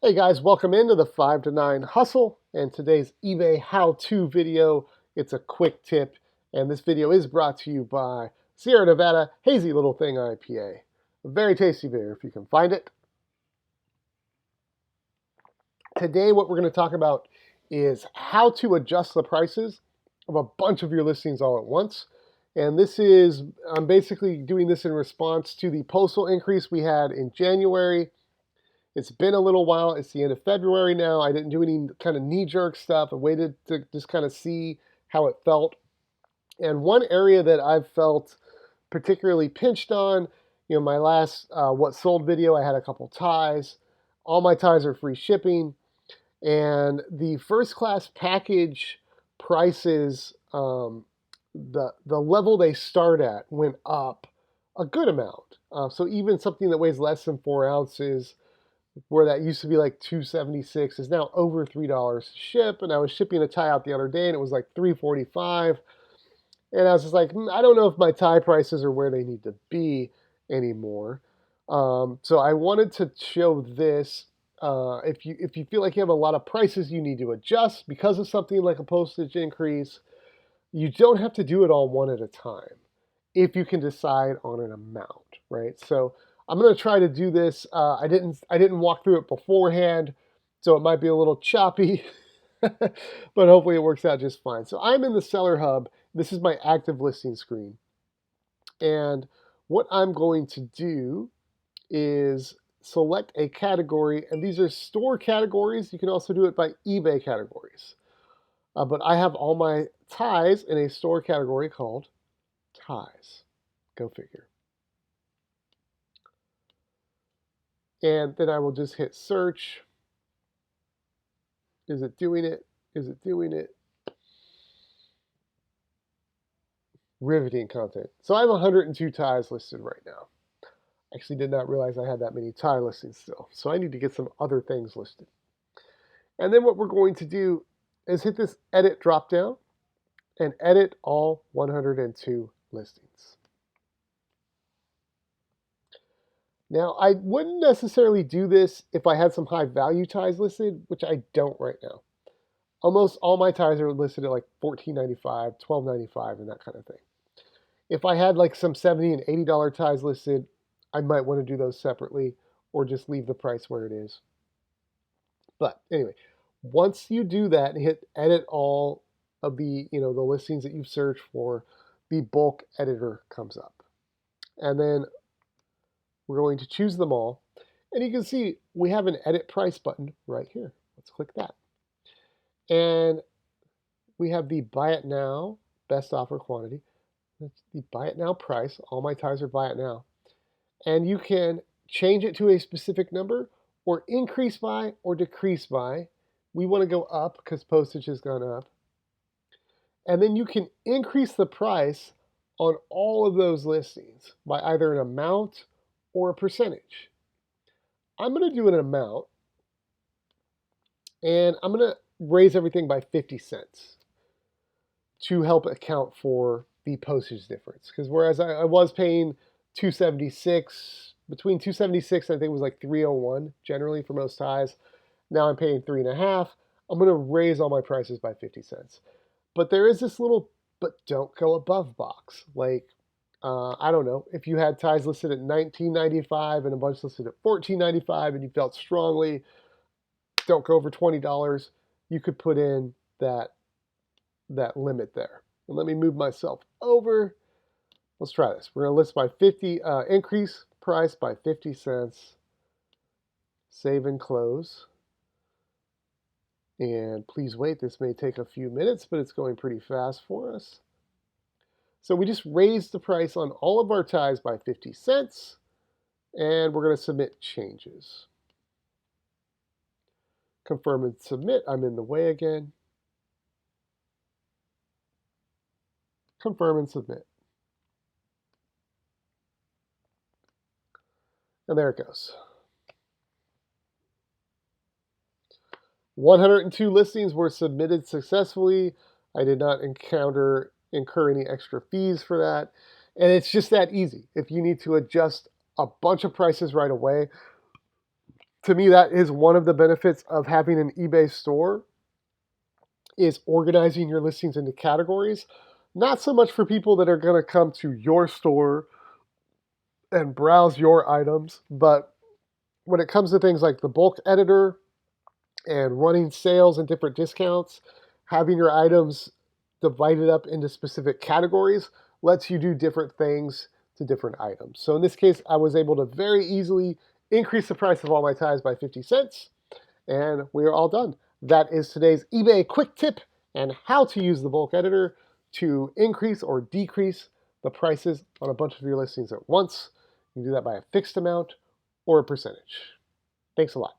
Hey guys, welcome into the 5 to 9 Hustle and today's eBay how-to video. It's a quick tip, and this video is brought to you by Sierra Nevada Hazy Little Thing IPA. A very tasty beer if you can find it. Today what we're going to talk about is how to adjust the prices of a bunch of your listings all at once. And I'm basically doing this in response to the postal increase we had in January. It's been a little while. It's the end of February now. I didn't do any kind of knee-jerk stuff. I waited to just kind of see how it felt. And one area that I've felt particularly pinched on, my last What Sold video, I had a couple ties. All my ties are free shipping. And the first class package prices, the level they start at went up a good amount. So even something that weighs less than 4 ounces, where that used to be like $2.76, is now over $3 to ship. And I was shipping a tie out the other day and it was like $3.45. And I was just like, I don't know if my tie prices are where they need to be anymore. So I wanted to show this. If you feel like you have a lot of prices you need to adjust because of something like a postage increase, you don't have to do it all one at a time if you can decide on an amount, right? So I'm going to try to do this. I didn't walk through it beforehand, so it might be a little choppy, but hopefully it works out just fine. So I'm in the Seller Hub. This is my active listing screen. And what I'm going to do is select a category, and these are store categories. You can also do it by eBay categories. But I have all my ties in a store category called ties. Go figure. And then I will just hit search. Is it doing it? Is it doing it? Riveting content. So I have 102 ties listed right now. Actually did not realize I had that many tie listings still. So I need to get some other things listed. And then what we're going to do is hit this edit drop down and edit all 102 listings. Now, I wouldn't necessarily do this if I had some high value ties listed, which I don't right now. Almost all my ties are listed at like $14.95, $12.95, and that kind of thing. If I had like some $70 and $80 ties listed, I might want to do those separately or just leave the price where it is. But anyway, once you do that and hit edit all of the listings that you've searched for, the bulk editor comes up. And then we're going to choose them all. And you can see we have an edit price button right here. Let's click that. And we have the buy it now, best offer quantity. That's the buy it now price. All my ties are buy it now. And you can change it to a specific number or increase by or decrease by. We want to go up because postage has gone up. And then you can increase the price on all of those listings by either an amount or a percentage. I'm going to do an amount, and I'm going to raise everything by 50 cents to help account for the postage difference. Because whereas I was paying $2.76, between $2.76 and I think it was like $3.01 generally for most ties, now I'm paying $3.50. I'm going to raise all my prices by 50 cents. But there is this little but don't go above box. Like, I don't know, if you had ties listed at $19.95 and a bunch listed at $14.95 and you felt strongly don't go over $20, you could put in that limit there. And let me move myself over. Let's try this. We're going to list by 50, increase price by 50 cents. Save and close. And please wait, this may take a few minutes, but it's going pretty fast for us. So we just raised the price on all of our ties by 50 cents, and we're going to submit changes. Confirm and submit. I'm in the way again. Confirm and submit. And there it goes. 102 listings were submitted successfully. I did not incur any extra fees for that. And it's just that easy. If you need to adjust a bunch of prices right away, To me, that is one of the benefits of having an eBay store, is organizing your listings into categories. Not so much for people that are going to come to your store and browse your items, but when it comes to things like the bulk editor and running sales and different discounts, having your items divided up into specific categories lets you do different things to different items. So in this case, I was able to very easily increase the price of all my ties by 50 cents, and we are all done. That is today's eBay quick tip and how to use the bulk editor to increase or decrease the prices on a bunch of your listings at once. You can do that by a fixed amount or a percentage. Thanks a lot.